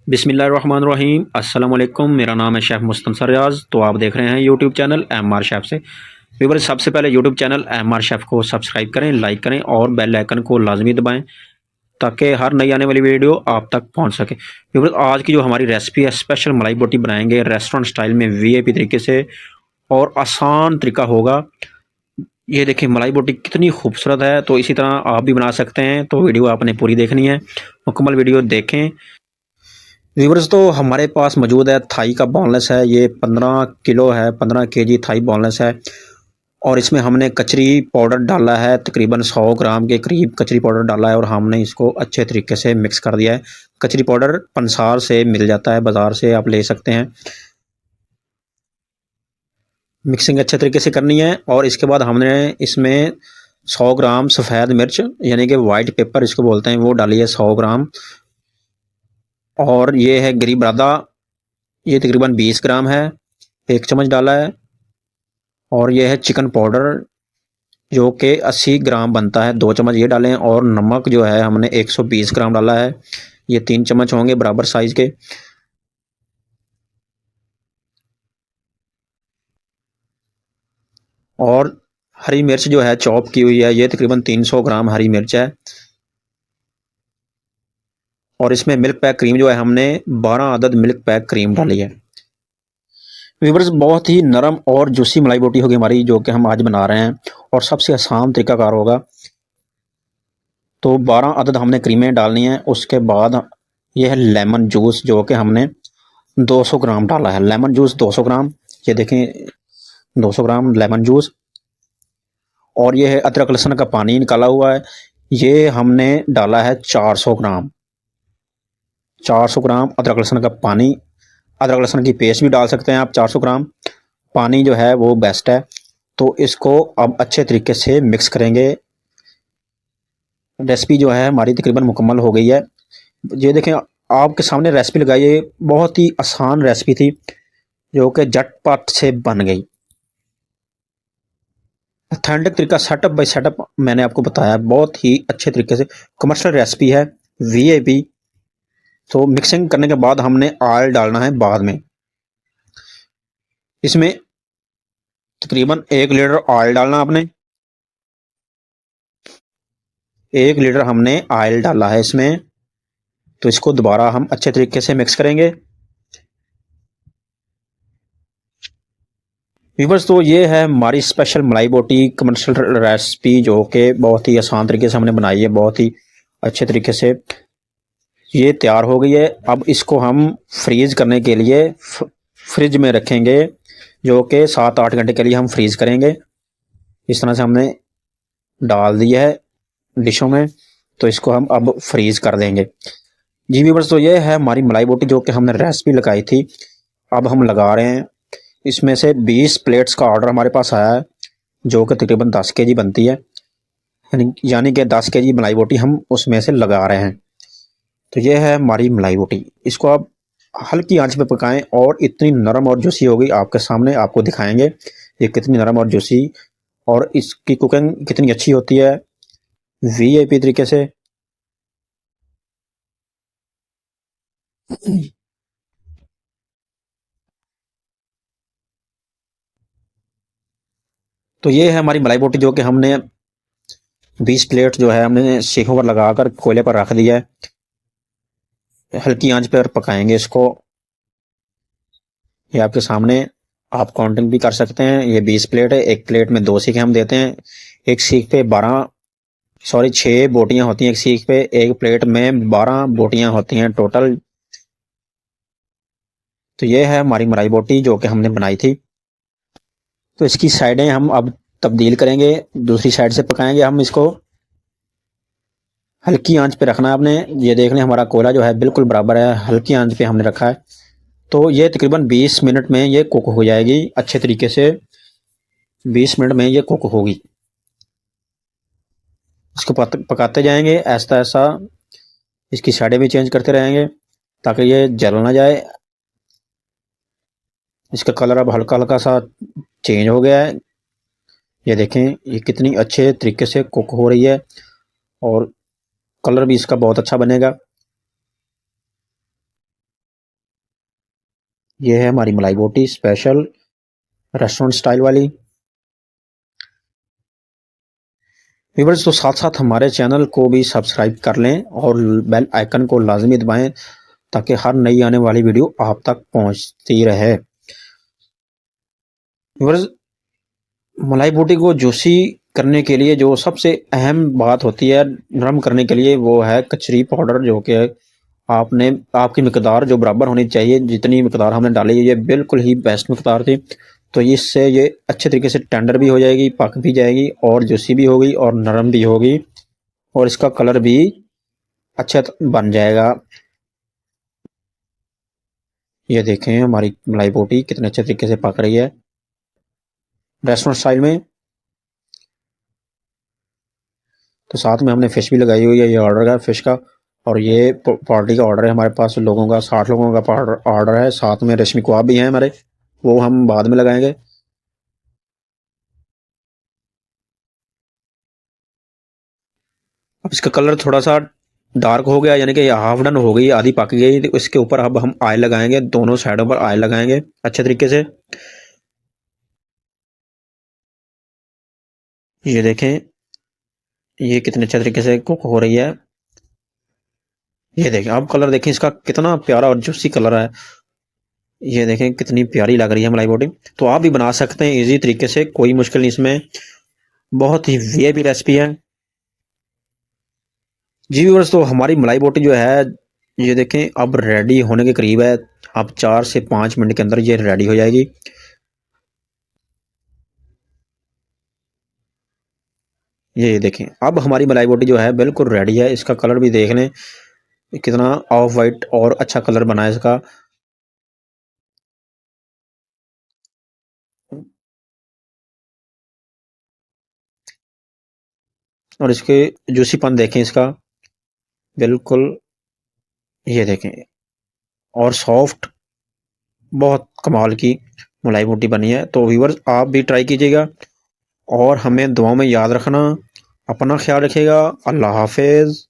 बिस्मिल्लाहिर्रहमानिर्रहीम अस्सलाम वालेकुम। मेरा नाम है शेफ़ मुस्तनसर रियाज़। तो आप देख रहे हैं यूट्यूब चैनल एमआर शेफ़ से। व्यूअर्स, सबसे पहले यूट्यूब चैनल एमआर शेफ़ को सब्सक्राइब करें, लाइक करें और बेल आइकन को लाजमी दबाएं ताकि हर नई आने वाली वीडियो आप तक पहुंच सके। व्यूअर्स, आज की जो हमारी रेसिपी है, स्पेशल मलाई बोटी बनाएंगे रेस्टोरेंट स्टाइल में वीआईपी तरीके से, और आसान तरीका होगा। ये देखिए मलाई बोटी कितनी खूबसूरत है, तो इसी तरह आप भी बना सकते हैं। तो वीडियो आपने पूरी देखनी है, मुकम्मल वीडियो देखें। व्यूअर्स, तो हमारे पास मौजूद है थाई का बोनलेस है। ये 15 किलो है, 15 केजी थाई बोनलेस है। और इसमें हमने कचरी पाउडर डाला है, तकरीबन 100 ग्राम के करीब कचरी पाउडर डाला है, और हमने इसको अच्छे तरीके से मिक्स कर दिया है। कचरी पाउडर पंसार से मिल जाता है, बाज़ार से आप ले सकते हैं। मिक्सिंग अच्छे तरीके से करनी है। और इसके बाद हमने इसमें 100 ग्राम सफ़ेद मिर्च, यानी कि वाइट पेपर इसको बोलते हैं, वो डाली है 100 ग्राम। और ये है गिरी बरादा, ये तकरीबन 20 ग्राम है, 1 चम्मच डाला है। और ये है चिकन पाउडर जो कि 80 ग्राम बनता है, 2 चम्मच ये डालें। और नमक जो है हमने 120 ग्राम डाला है, ये 3 चम्मच होंगे बराबर साइज़ के। और हरी मिर्च जो है चॉप की हुई है, ये तकरीबन 300 ग्राम हरी मिर्च है। और इसमें मिल्क पैक क्रीम जो है हमने 12 अदद मिल्क पैक क्रीम डाली है। व्यूअर्स, बहुत ही नरम और जूसी मलाई बोटी होगी हमारी, जो कि हम आज बना रहे हैं, और सबसे आसान तरीकाकार होगा। तो 12 अदद हमने क्रीमें डालनी है। उसके बाद ये है लेमन जूस, जो कि हमने 200 ग्राम डाला है। लेमन जूस 200 ग्राम, ये देखें 200 ग्राम लेमन जूस। और ये है अदरक लहसुन का पानी निकाला हुआ है, ये हमने डाला है 400 ग्राम। 400 ग्राम अदरक लहसुन का पानी, अदरक लहसुन की पेस्ट भी डाल सकते हैं आप। 400 ग्राम पानी जो है वो बेस्ट है। तो इसको अब अच्छे तरीके से मिक्स करेंगे। रेसिपी जो है हमारी तकरीबन मुकम्मल हो गई है। ये देखें, आपके सामने रेसिपी लगाई है, बहुत ही आसान रेसिपी थी जो कि झटपट से बन गई। ऑथेंटिक तरीका सेटअप बाय सेटअप मैंने आपको बताया, बहुत ही अच्छे तरीके से कमर्शियल रेसिपी है, वीआईपी। तो मिक्सिंग करने के बाद हमने ऑयल डालना है बाद में। इसमें तकरीबन 1 लीटर ऑयल डालना आपने। 1 लीटर हमने ऑयल डाला है इसमें। तो इसको दोबारा हम अच्छे तरीके से मिक्स करेंगे। व्यूअर्स, तो ये है हमारी स्पेशल मलाई बोटी कमर्शियल रेसिपी, जो कि बहुत ही आसान तरीके से हमने बनाई है, बहुत ही अच्छे तरीके से ये तैयार हो गई है। अब इसको हम फ्रीज़ करने के लिए फ्रिज में रखेंगे, जो कि 7-8 घंटे के लिए हम फ्रीज़ करेंगे। इस तरह से हमने डाल दिया है डिशों में, तो इसको हम अब फ्रीज़ कर देंगे। जी व्यूअर्स, तो ये है हमारी मलाई बोटी जो कि हमने रेसिपी लगाई थी, अब हम लगा रहे हैं। इसमें से 20 प्लेट्स का ऑर्डर हमारे पास आया है, जो कि तकरीबन 10 केजी बनती है, यानी कि 10 केजी मलाई बोटी हम उसमें से लगा रहे हैं। तो ये है हमारी मलाई बोटी, इसको आप हल्की आंच पे पकाएं और इतनी नरम और जूसी होगी, आपके सामने आपको दिखाएंगे ये कितनी नरम और जूसी, और इसकी कुकिंग कितनी अच्छी होती है वीआईपी तरीके से। तो ये है हमारी मलाई बोटी, जो कि हमने 20 प्लेट जो है हमने सीखों पर लगाकर कोयले पर रख दिया है। हल्की आंच पर पकाएंगे इसको। ये आपके सामने, आप काउंटिंग भी कर सकते हैं। ये 20 प्लेट है, एक प्लेट में 2 सीखें हम देते हैं। एक सीख पे 6 बोटियां होती हैं एक सीख पे, एक प्लेट में 12 बोटियां होती हैं टोटल। तो ये है हमारी मलाई बोटी जो कि हमने बनाई थी। तो इसकी साइडें हम अब तब्दील करेंगे, दूसरी साइड से पकाएंगे हम इसको। हल्की आंच पे रखना है आपने। ये देख लें, हमारा कोयला जो है बिल्कुल बराबर है, हल्की आंच पे हमने रखा है। तो ये तकरीबन 20 मिनट में ये कुक हो जाएगी अच्छे तरीके से। 20 मिनट में ये कुक होगी। इसको पकाते जाएंगे ऐसा ऐसा, इसकी साइडें भी चेंज करते रहेंगे ताकि ये जल ना जाए। इसका कलर अब हल्का हल्का सा चेंज हो गया है। ये देखें, ये कितनी अच्छे तरीके से कुक हो रही है, और कलर भी इसका बहुत अच्छा बनेगा। ये है हमारी मलाई बोटी स्पेशल रेस्टोरेंट स्टाइल वाली। व्यूअर्स तो साथ साथ हमारे चैनल को भी सब्सक्राइब कर लें और बेल आइकन को लाजमी दबाएं ताकि हर नई आने वाली वीडियो आप तक पहुंचती रहे। व्यूअर्स मलाई बोटी को जूसी करने के लिए जो सबसे अहम बात होती है नरम करने के लिए, वो है कचरी पाउडर, जो कि आपने आपकी मिकदार जो बराबर होनी चाहिए, जितनी मिकदार हमने डाली ये बिल्कुल ही बेस्ट मिकदार थी। तो इससे ये अच्छे तरीके से टेंडर भी हो जाएगी, पक भी जाएगी और जूसी भी होगी और नरम भी होगी और इसका कलर भी अच्छा बन जाएगा। ये देखें हमारी मलाई बोटी कितने अच्छे तरीके से पक रही है रेस्टोरेंट स्टाइल में। तो साथ में हमने फ़िश भी लगाई हुई है, ये ऑर्डर है फ़िश का और ये पार्टी का ऑर्डर है हमारे पास, लोगों का 60 लोगों का ऑर्डर है। साथ में रेशमी कबाब भी हैं हमारे, वो हम बाद में लगाएंगे। अब इसका कलर थोड़ा सा डार्क हो गया, यानी कि हाफ डन हो गई, आधी पक गई। तो इसके ऊपर अब हम ऑयल लगाएंगे, दोनों साइडों पर ऑयल लगाएंगे अच्छे तरीके से। ये देखें ये कितने अच्छे तरीके से कुक हो रही है। ये देखें अब कलर देखें इसका कितना प्यारा और जूसी कलर है। ये देखें कितनी प्यारी लग रही है मलाई बोटी। तो आप भी बना सकते हैं इजी तरीके से, कोई मुश्किल नहीं इसमें, बहुत ही वीआईपी रेसिपी है जी व्यूअर्स। तो हमारी मलाई बोटी जो है ये देखें अब रेडी होने के करीब है। अब 4 से 5 मिनट के अंदर ये रेडी हो जाएगी। ये देखें अब हमारी मलाई बोटी जो है बिल्कुल रेडी है। इसका कलर भी देख लें कितना ऑफ वाइट और अच्छा कलर बना है इसका। और इसके जूसीपन देखें इसका बिल्कुल, ये देखें और सॉफ्ट, बहुत कमाल की मलाई बोटी बनी है। तो व्यूअर्स आप भी ट्राई कीजिएगा और हमें दुआओं में याद रखना। अपना ख्याल रखिएगा। अल्लाह हाफिज़।